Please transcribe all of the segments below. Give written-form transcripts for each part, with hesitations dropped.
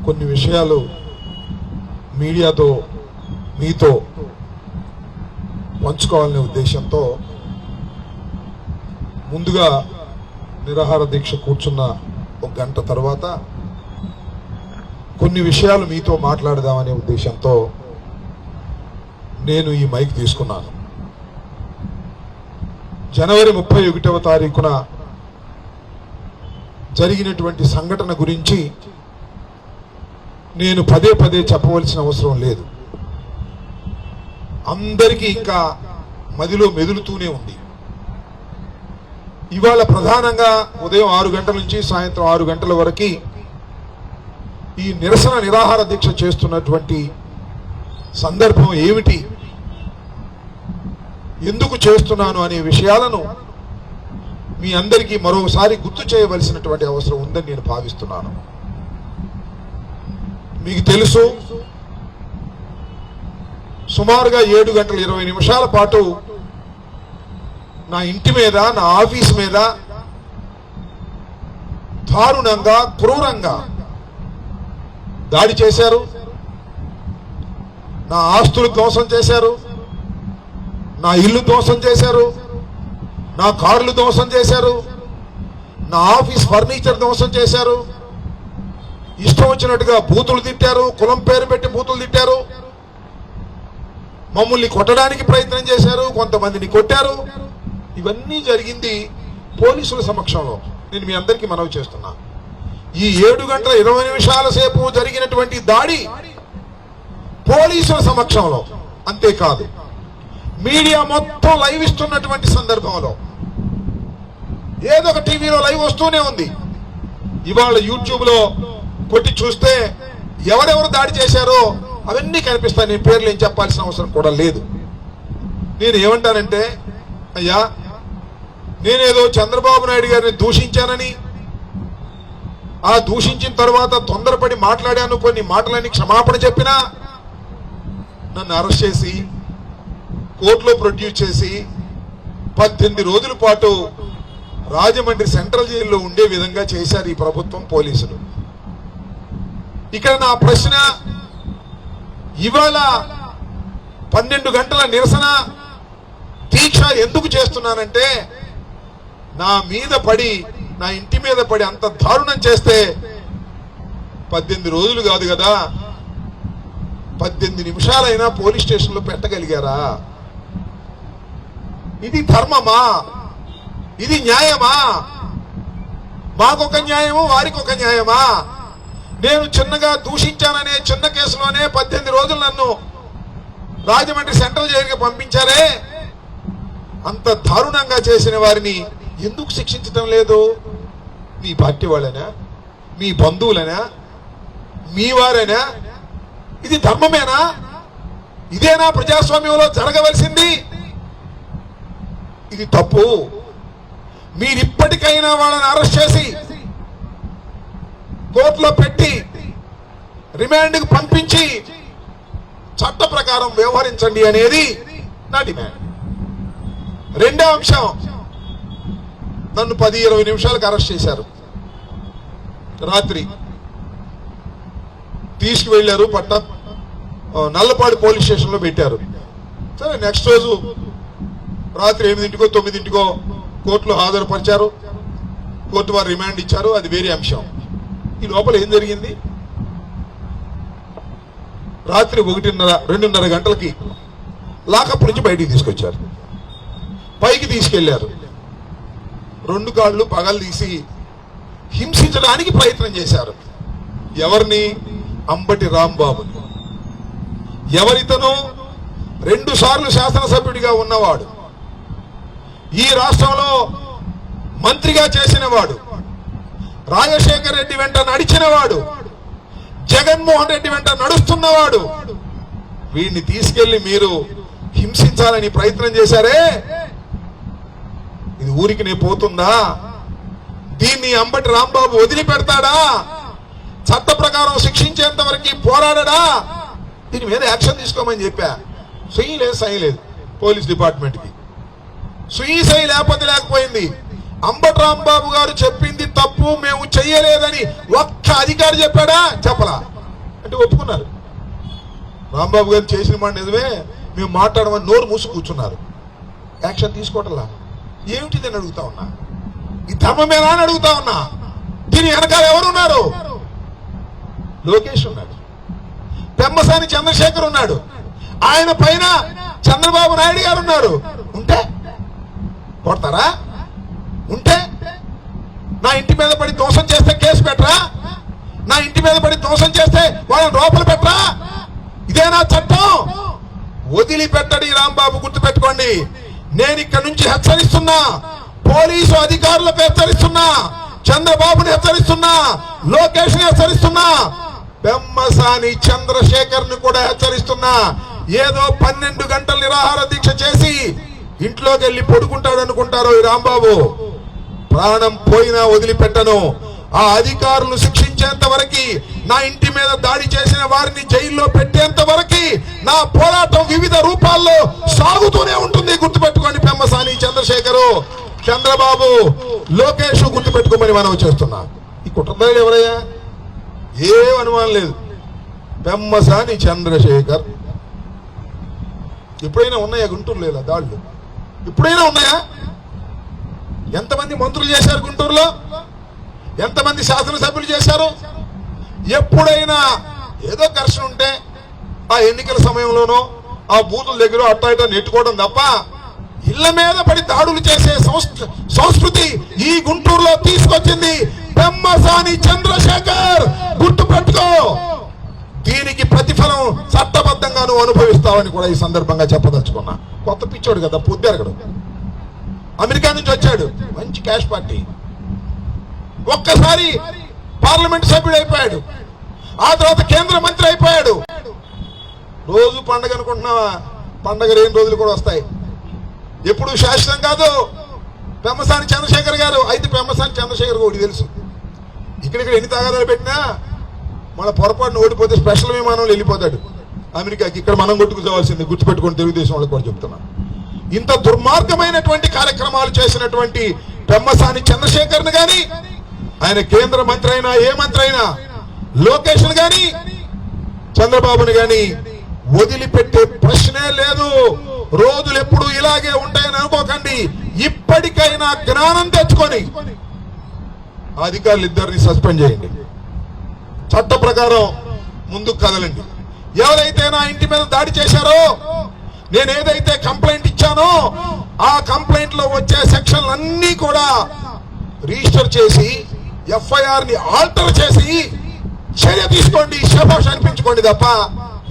కొన్ని విషయాలు మీడియాతో మీతో పంచుకోవాలనే ఉద్దేశంతో ముందుగా నిరాహార దీక్ష కూర్చున్న ఒక గంట తర్వాత కొన్ని విషయాలు మీతో మాట్లాడదామనే ఉద్దేశంతో నేను ఈ మైక్ తీసుకున్నాను. జనవరి 31వ తారీఖున జరిగినటువంటి సంఘటన గురించి నేను పదే పదే చెప్పవలసిన అవసరం లేదు. అందరికీ ఇంకా మదిలో మెదులుతూనే ఉంది. ఇవాళ ప్రధానంగా ఉదయం 6 గంటల నుంచి సాయంత్రం 6 గంటల వరకు ఈ నిరాహార దీక్ష చేస్తున్నటువంటి సందర్భం ఏమిటి, ఎందుకు చేస్తున్నాను అనే విషయాలను మీ అందరికీ మరోసారి గుర్తు చేయవలసినటువంటి అవసరం ఉందని నేను భావిస్తున్నాను. మీకు తెలుసు, సుమారుగా 7 గంటల 20 నిమిషాల పాటు నా ఇంటి మీద, నా ఆఫీస్ మీద దారుణంగా, క్రూరంగా దాడి చేశారు. నా ఆస్తులు ధ్వంసం చేశారు, నా ఇల్లు ధ్వంసం చేశారు, నా కార్లు ధ్వంసం చేశారు, నా ఆఫీస్ ఫర్నిచర్ ధ్వంసం చేశారు. ఇష్టం వచ్చినట్టుగా బూతులు తిట్టారు, కులం పేరు పెట్టి బూతులు తిట్టారు, మమ్మల్ని కొట్టడానికి ప్రయత్నం చేశారు, కొంతమందిని కొట్టారు. ఇవన్నీ జరిగింది పోలీసుల సమక్షంలో. నేను మీ అందరికీ మనవి చేస్తున్నా, ఈ 7 గంటల 20 నిమిషాల సేపు జరిగినటువంటి దాడి పోలీసుల సమక్షంలో, అంతేకాదు మీడియా మొత్తం లైవ్ ఇస్తున్నటువంటి సందర్భంలో, ఏదో ఒక టీవీలో లైవ్ వస్తూనే ఉంది. ఇవాళ యూట్యూబ్ లో కొట్టి చూస్తే ఎవరెవరు దాడి చేశారో అవన్నీ కనిపిస్తాయి. నేను పేర్లు ఏం చెప్పాల్సిన అవసరం కూడా లేదు. నేను ఏమంటానంటే, అయ్యా, నేనేదో చంద్రబాబు నాయుడు గారిని దూషించానని, ఆ దూషించిన తర్వాత తొందరపడి మాట్లాడాను, కొన్ని మాటలని క్షమాపణ చెప్పినా నన్ను అరెస్ట్ చేసి కోర్టులో ప్రొడ్యూస్ చేసి 18 రోజుల పాటు రాజమండ్రి సెంట్రల్ జైల్లో ఉండే విధంగా చేశారు ఈ ప్రభుత్వం, పోలీసులు. ఇక్కడ నా ప్రశ్న, ఇవాళ 12 గంటల నిరసన దీక్ష ఎందుకు చేస్తున్నానంటే, నా మీద పడి, నా ఇంటి మీద పడి అంత దారుణం చేస్తే 18 రోజులు కాదు కదా, 18 నిమిషాలైనా పోలీస్ స్టేషన్లో పెట్టగలిగారా? ఇది ధర్మమా? ఇది న్యాయమా? మాకొక న్యాయము, వారికి ఒక న్యాయమా? నేను చిన్నగా దూషించాననే చిన్న కేసులోనే 18 రోజులు నన్ను రాజమండ్రి సెంట్రల్ జైలుకి పంపించారే. అంత దారుణంగా చేసిన వారిని ఎందుకు శిక్షించడం లేదు? మీ పార్టీ వాళ్ళేనా, మీ బంధువులనా, మీ వారేనా? ఇది ధర్మమేనా? ఇదేనా ప్రజాస్వామ్యంలో జరగవలసింది? ఇది తప్పు. మీరిప్పటికైనా వాళ్ళని అరెస్ట్ చేసి కోర్టులో పెట్టి రిమాండ్కి పంపించి చట్ట ప్రకారం వ్యవహరించండి అనేది నా డిమాండ్. రెండో అంశం, నన్ను 10-20 నిమిషాలకు అరెస్ట్ చేశారు. రాత్రి తీసుకువెళ్లారు, నల్లపాడు పోలీస్ స్టేషన్లో పెట్టారు. సరే, నెక్స్ట్ రోజు రాత్రి 8ంటికో 9ంటికో కోర్టులో హాజరుపరిచారు. కోర్టు వారు రిమాండ్ ఇచ్చారు, అది వేరే అంశం. ఈ లోపల ఏం జరిగింది? రాత్రి 1:30-2:30 గంటలకి లాకప్ నుంచి బయటికి తీసుకొచ్చారు, పైకి తీసుకెళ్లారు. 2 కాళ్ళు పగలు తీసి హింసించడానికి ప్రయత్నం చేశారు. ఎవరిని? అంబటి రాంబాబు. ఎవరితను? 2 సార్లు శాసనసభ్యుడిగా ఉన్నవాడు, ఈ రాష్ట్రంలో మంత్రిగా చేసినవాడు, రాజశేఖర్ రెడ్డి వెంట నడిచినవాడు, జగన్మోహన్ రెడ్డి వెంట నడుస్తున్నవాడు. వీడిని తీసుకెళ్లి మీరు హింసించాలని ప్రయత్నం చేశారే, ఇది ఊరికి పోతుందా? దీన్ని అంబటి రాంబాబు వదిలిపెడతాడా? చట్ట ప్రకారం శిక్షించేంత వరకు పోరాడడా? దీని మీద యాక్షన్ తీసుకోమని చెప్పా. సై లేదు పోలీస్ డిపార్ట్మెంట్కి. సై లేకపోయింది. అంబటి రాంబాబు గారు చెప్పింది తప్పు, మేము చెయ్యలేదని ఒక్క అధికారి చెప్పాడా? చెప్పలా. అంటే ఒప్పుకున్నారు. రాంబాబు గారు చేసిన మాట నిజమే, మేము మాట్లాడమని నోరు మూసి కూర్చున్నారు. యాక్షన్ తీసుకోవటంలా. ఏమిటిది అని అడుగుతా ఉన్నా. ఈ ధర్మమేనా అని అడుగుతా ఉన్నా. దీని వెనకాల ఎవరున్నారు? లోకేష్ ఉన్నాడు, పెమ్మసాని చంద్రశేఖర్ ఉన్నాడు, ఆయన పైన చంద్రబాబు నాయుడు గారు ఉన్నారు. ఉంటే కొడతారా? ఉంటే నా ఇంటి మీద పడి దోషం చేస్తే కేసు పెట్టరా? నా ఇంటి మీద పడి దోషం చేస్తే వాళ్ళని లోపల పెట్టరా? ఇదేనా చట్టం? వదిలిపెట్టడి రాంబాబు, గుర్తుపెట్టుకోండి. నేను ఇక్కడ నుంచి హెచ్చరిస్తున్నా, పోలీసు అధికారులకు హెచ్చరిస్తున్నా, చంద్రబాబుని హెచ్చరిస్తున్నా, లోకేష్ ని హెచ్చరిస్తున్నా, పెమ్మసాని చంద్రశేఖర్ ని కూడా హెచ్చరిస్తున్నా. ఏదో 12 గంటలు నిరాహార దీక్ష చేసి ఇంట్లోకి వెళ్ళి పడుకుంటాడు అనుకుంటారు ఈ రాంబాబు. ప్రాణం పోయినా వదిలిపెట్టను. ఆ అధికారులు శిక్షించేంత వరకు, నా ఇంటి మీద దాడి చేసిన వారిని జైల్లో పెట్టేంత వరకు నా పోరాటం వివిధ రూపాల్లో సాగుతూనే ఉంటుంది. గుర్తుపెట్టుకోండి. పెమ్మసాని చంద్రశేఖరు, చంద్రబాబు, లోకేష్ గుర్తుపెట్టుకోమని మనం చేస్తున్నా. ఈ కుటుంబాలు ఎవరయ్యా? ఏం అనుమానం లేదు. పెమ్మసాని చంద్రశేఖర్. ఎప్పుడైనా ఉన్నాయా గుంటూరులో ఇలా దాడులు? ఎప్పుడైనా ఉన్నాయా? ఎంతమంది మంత్రులు చేశారు గుంటూరులో? ఎంతమంది శాసనసభ్యులు చేశారు? ఎప్పుడైనా ఏదో ఘర్షణ ఉంటే ఆ ఎన్నికల సమయంలోనో ఆ బూతుల దగ్గర అట్టా ఇట్టా నెట్టుకోవడం తప్ప ఇళ్ల మీద పడి దాడులు చేసే సంస్కృతి ఈ గుంటూరులో తీసుకొచ్చింది పెమ్మసాని చంద్రశేఖర్. గుర్తుపెట్టుకో. దీనికి ప్రతిఫలం చట్టబద్ధంగా నువ్వు అనుభవిస్తావని కూడా ఈ సందర్భంగా చెప్పదలుచుకున్నా. కొత్త పిచ్చోడు కదా, పొద్దురగడు, అమెరికా నుంచి వచ్చాడు, మంచి క్యాష్ పార్టీ. ఒక్కసారి పార్లమెంట్ సభ్యుడు అయిపోయాడు, ఆ తర్వాత కేంద్ర మంత్రి అయిపోయాడు. రోజు పండగ అనుకుంటున్నావా? పండగ 2 రోజులు కూడా వస్తాయి. ఎప్పుడు శాశ్వతం కాదు. పెమ్మసాని చంద్రశేఖర్ గారు అయితే పెమ్మసాని చంద్రశేఖర్ ఒకటి తెలుసు, ఇక్కడిక్కడ ఎన్ని తగాదాలు పెట్టినా మన పొరపాటును ఓడిపోతే స్పెషల్ విమానంలో వెళ్ళిపోతాడు అమెరికాకి. ఇక్కడ మనం కొట్టుకుపోవాల్సింది. గుర్తుపెట్టుకుని తెలుగుదేశం వాళ్ళకి కూడా చెప్తున్నా. ఇంత దుర్మార్గమైనటువంటి కార్యక్రమాలు చేసినటువంటి పెమ్మసాని చంద్రశేఖర్ని గాని, ఆయన కేంద్ర మంత్రి అయినా ఏ మంత్రి అయినా, లోకేష్ గాని చంద్రబాబుని గాని వదిలిపెట్టే ప్రశ్నే లేదు. రోజులు ఎప్పుడు ఇలాగే ఉంటాయని అనుకోకండి. ఇప్పటికైనా జ్ఞానం తెచ్చుకొని అధికారులు ఇద్దరిని సస్పెండ్ చేయండి. చట్ట ప్రకారం ముందుకు కదలండి. ఎవరైతే నా ఇంటి మీద దాడి చేశారో, నేను ఏదైతే కంప్లైంట్ ఇచ్చానో ఆ కంప్లైంట్ లో వచ్చే సెక్షన్లు అన్ని కూడా రిజిస్టర్ చేసి ఎఫ్ఐఆర్ ని ఆల్టర్ చేసి చర్య తీసుకోండి, శభాష్ అనిపించుకోండి తప్ప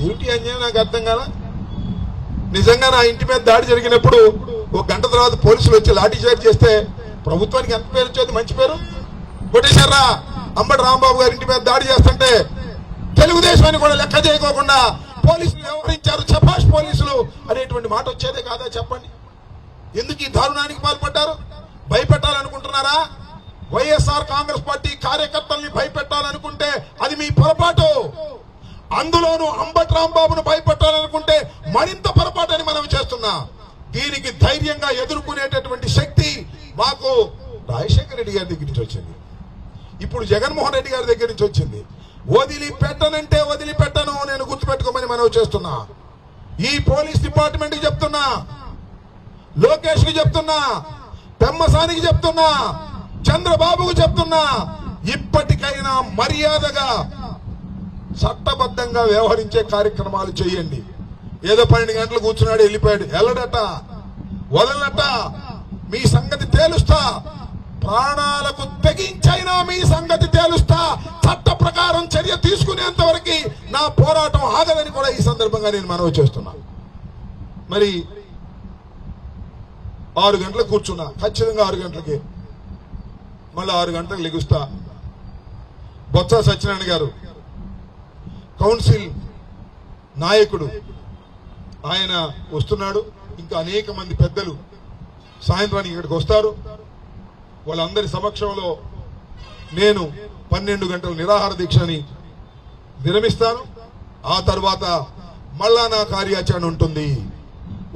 ఏమిటి అన్యాయం నాకు అర్థం కాదా. నిజంగా నా ఇంటి మీద దాడి జరిగినప్పుడు 1 గంట తర్వాత పోలీసులు వచ్చి లాఠీ చార్జ్ చేస్తే ప్రభుత్వానికి ఎంత పేరు వచ్చేది? మంచి పేరు. కొట్టేశారా? అంబటి రాంబాబు గారి ఇంటి మీద దాడి చేస్తుంటే తెలుగుదేశాన్ని కూడా లెక్క చేయకోకుండా పోలీసులు వ్యవహరించారు, శభాష్ పోలీసులు అనేటువంటి మాట వచ్చేదే కాదా? చెప్పండి. ఎందుకు ఈ దారుణానికి పాల్పడ్డారు? భయపెట్టాలనుకుంటున్నారా? వైఎస్ఆర్ కాంగ్రెస్ పార్టీ కార్యకర్తల్ని భయపెట్టాలనుకుంటే అది మీ పొరపాటు. అందులోనూ అంబటి రాంబాబును భయపెట్టాలనుకుంటే మరింత పొరపాటు అని మనం చేస్తున్నా. దీనికి ధైర్యంగా ఎదుర్కొనేటటువంటి శక్తి మాకు రాజశేఖర రెడ్డి గారి దగ్గర నుంచి వచ్చింది, ఇప్పుడు జగన్మోహన్ రెడ్డి గారి దగ్గర నుంచి వచ్చింది. వదిలిపెట్టనంటే వదిలిపెట్టను. నేను గుర్తుపెట్టుకోమని మనం చేస్తున్నా. ఈ పోలీస్ డిపార్ట్మెంట్ కి చెప్తున్నా, లోకేష్ కి చెప్తున్నా, పెమ్మసానికి చెప్తున్నా, చంద్రబాబుకు చెప్తున్నా, ఇప్పటికైనా మర్యాదగా చట్టబద్ధంగా వ్యవహరించే కార్యక్రమాలు చేయండి. ఏదో 12 గంటలు కూర్చున్నాడు, వెళ్ళిపోయాడు, వెళ్ళడట, వదలట. మీ సంగతి తేలుస్తా. ప్రాణాలకు తెగించైనా మీ సంగతి తేలుస్తా. చట్ట ప్రకారం చర్య తీసుకునేంత వరకు నా పోరాటం ఆగదని కూడా ఈ సందర్భంగా నేను మనవి చేస్తున్నా. మరి 6 గంటలకు కూర్చున్నా, ఖచ్చితంగా 6 గంటలకి, మళ్ళీ 6 గంటలకు లెగుస్తా. బొత్స సత్యనారాయణ గారు కౌన్సిల్ నాయకుడు, ఆయన వస్తున్నాడు. ఇంకా అనేక మంది పెద్దలు సాయంత్రానికి ఇక్కడికి వస్తారు. వాళ్ళందరి సమక్షంలో నేను 12 గంటల నిరాహార దీక్షని విరమిస్తాను. ఆ తర్వాత మళ్ళా నా కార్యాచరణ ఉంటుంది.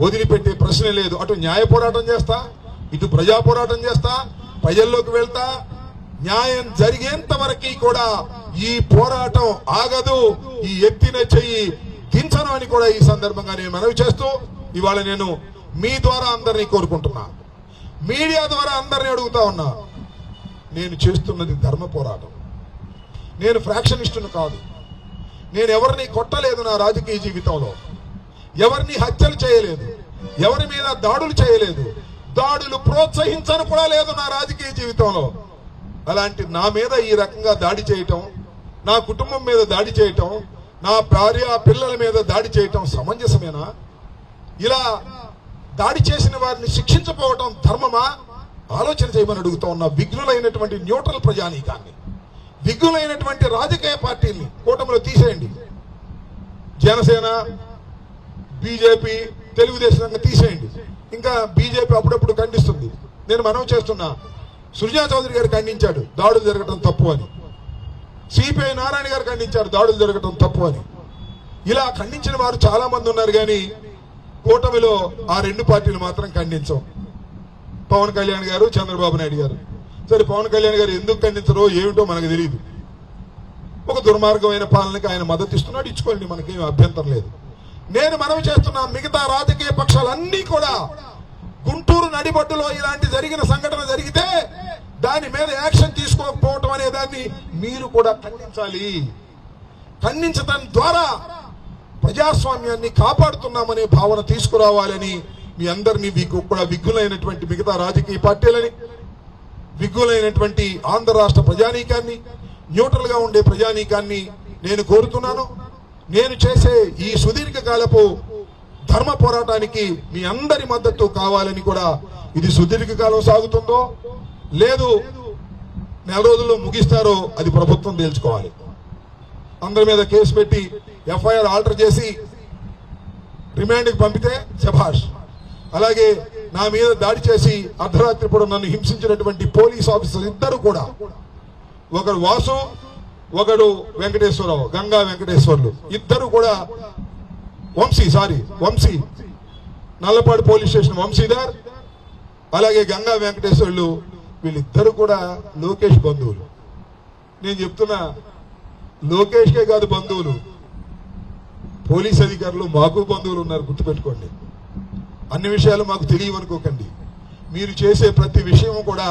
వదిలిపెట్టే ప్రశ్నే లేదు. అటు న్యాయ పోరాటం చేస్తా, ఇటు ప్రజా పోరాటం చేస్తా, ప్రజల్లోకి వెళ్తా. న్యాయం జరిగేంత వరకు కూడా ఈ పోరాటం ఆగదు, ఈ ఎత్తిన చెయ్యి దించను అని కూడా ఈ సందర్భంగా నేను మనవి చేస్తూ ఇవాళ నేను మీ ద్వారా అందరినీ కోరుకుంటున్నా, మీడియా ద్వారా అందరినీ అడుగుతా ఉన్నా. నేను చేస్తున్నది ధర్మ పోరాటం. నేను ఫ్రాక్షనిస్టును కాదు. నేను ఎవరిని కొట్టలేదు నా రాజకీయ జీవితంలో, ఎవరిని హత్యలు చేయలేదు, ఎవరి మీద దాడులు చేయలేదు, దాడులు ప్రోత్సహించను కూడా లేదు నా రాజకీయ జీవితంలో. అలాంటి నా మీద ఈ రకంగా దాడి చేయటం, నా కుటుంబం మీద దాడి చేయటం, నా భార్య పిల్లల మీద దాడి చేయటం సమంజసమేనా? ఇలా దాడి చేసిన వారిని శిక్షించకపోవటం ధర్మమా? ఆలోచన చేయమని అడుగుతా ఉన్న విఘ్నులైనటువంటి న్యూట్రల్ ప్రజానీకాన్ని, విఘ్నులైనటువంటి రాజకీయ పార్టీల్ని కూటమిలో తీసేయండి. జనసేన, బీజేపీ, తెలుగుదేశం తీసేయండి. ఇంకా బీజేపీ అప్పుడప్పుడు ఖండిస్తుంది. నేను మనవి చేస్తున్నా, సుజనా చౌదరి గారు ఖండించాడు దాడులు జరగటం తప్పు అని, సిపిఐ నారాయణ గారు ఖండించారు దాడులు జరగటం తప్పు అని. ఇలా ఖండించిన వారు చాలా మంది ఉన్నారు, కానీ కూటమిలో ఆ రెండు పార్టీలు మాత్రం ఖండించం. పవన్ కళ్యాణ్ గారు, చంద్రబాబు నాయుడు గారు. సరే, పవన్ కళ్యాణ్ గారు ఎందుకు ఖండించరో ఏమిటో మనకు తెలియదు. ఒక దుర్మార్గమైన పాలనకి ఆయన మద్దతు ఇస్తున్నాడు, ఇచ్చుకోండి, మనకేం అభ్యంతరం లేదు. నేను మనవి చేస్తున్నా, మిగతా రాజకీయ పక్షాలన్నీ కూడా గుంటూరు నడిబొడ్డులో ఇలాంటి జరిగిన సంఘటన జరిగితే దాని మీద యాక్షన్ తీసుకోకపోవటం అనే దాన్ని మీరు కూడా ఖండించాలి. ఖండించడం ద్వారా ప్రజాస్వామ్యాన్ని కాపాడుతున్నామనే భావన తీసుకురావాలని మీ అందరినీ కూడా విఘ్నులైనటువంటి మిగతా రాజకీయ పార్టీలని, విఘ్నులైనటువంటి ఆంధ్ర రాష్ట్ర ప్రజానీకాన్ని, న్యూట్రల్ గా ఉండే ప్రజానీకాన్ని నేను కోరుతున్నాను. నేను చేసే ఈ సుదీర్ఘకాలపు ధర్మ పోరాటానికి మీ అందరి మద్దతు కావాలని కూడా, ఇది సుదీర్ఘకాలం సాగుతుందో లేదు నెల రోజుల్లో ముగిస్తారో అది ప్రభుత్వం తేల్చుకోవాలి. అందరి మీద కేసు పెట్టి ఎఫ్ఐఆర్ ఆల్టర్ చేసి రిమాండ్కి పంపితే శభాష్. అలాగే నా మీద దాడి చేసి అర్ధరాత్రి పూట నన్ను హింసించినటువంటి పోలీస్ ఆఫీసర్ ఇద్దరు కూడా, ఒకడు వాసు, ఒకడు వెంకటేశ్వరరావు, గంగా వెంకటేశ్వర్లు, ఇద్దరు కూడా వంశీ నల్లపాడు పోలీస్ స్టేషన్ వంశీధర్, అలాగే గంగా వెంకటేశ్వర్లు, వీళ్ళిద్దరు కూడా లోకేష్ బంధువులు. నేను చెప్తున్నా, లోకేష్కే కాదు బంధువులు, పోలీస్ అధికారులు మాకు బంధువులు ఉన్నారు, గుర్తుపెట్టుకోండి. అన్ని విషయాలు మాకు తెలియవనుకోకండి. మీరు చేసే ప్రతి విషయం కూడా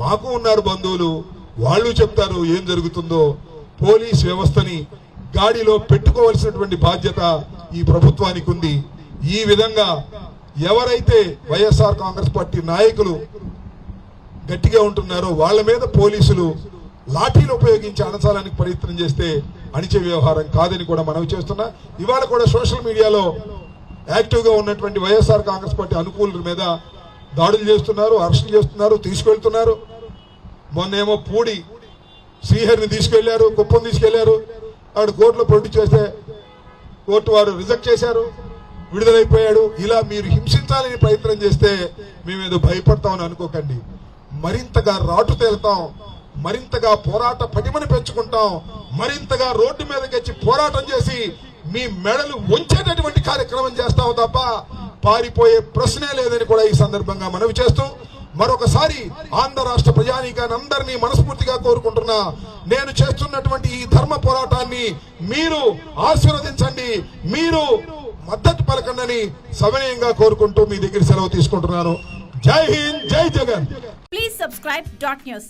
మాకు ఉన్నారు బంధువులు, వాళ్ళు చెప్తారు ఏం జరుగుతుందో. పోలీస్ వ్యవస్థని గాడిలో పెట్టుకోవాల్సినటువంటి బాధ్యత ఈ ప్రభుత్వానికి ఉంది. ఈ విధంగా ఎవరైతే వైఎస్ఆర్ కాంగ్రెస్ పార్టీ నాయకులు గట్టిగా ఉంటున్నారో వాళ్ళ మీద పోలీసులు లాఠీలు ఉపయోగించి అణచాలని ప్రయత్నం చేస్తే అణిచే వ్యవహారం కాదని కూడా మనవి చేస్తున్నా. ఇవాళ కూడా సోషల్ మీడియాలో యాక్టివ్ గా ఉన్నటువంటి వైఎస్ఆర్ కాంగ్రెస్ పార్టీ అనుకూలుల మీద దాడులు చేస్తున్నారు, అరెస్టులు చేస్తున్నారు, తీసుకెళ్తున్నారు. మొన్నేమో పూడి శ్రీహరిని తీసుకెళ్లారు, కుప్పం తీసుకెళ్లారు. ఆవిడ కోర్టులో ప్రొడ్యూస్ చేస్తే కోర్టు వారు రిజెక్ట్ చేశారు, విడుదలైపోయాడు. ఇలా మీరు హింసించాలని ప్రయత్నం చేస్తే మేమేదో భయపడతామని అనుకోకండి. మరింతగా రాటు తేలుతాం, మరింతగా పోరాట పటిమని పెంచుకుంటాం, మరింతగా రోడ్డు మీదకి వచ్చి పోరాటం చేసి మీ మెడలు వంచేటటువంటి కార్యక్రమం చేస్తాం తప్ప పారిపోయే ప్రశ్నే లేదని కూడా ఈ సందర్భంగా మనవి చేస్తూ, మరొకసారి ఆంధ్ర రాష్ట్ర ప్రజానీకాన్ని అందరినీ మనస్ఫూర్తిగా కోరుకుంటున్నా, నేను చేస్తున్నటువంటి ఈ ధర్మ పోరాటాన్ని మీరు ఆశీర్వదించండి, మీరు మద్దతు పలకండి సవినయంగా కోరుకుంటూ మీ దగ్గర సెలవు తీసుకుంటున్నాను. జై హింద్, జై జగన్. Please subscribe .news.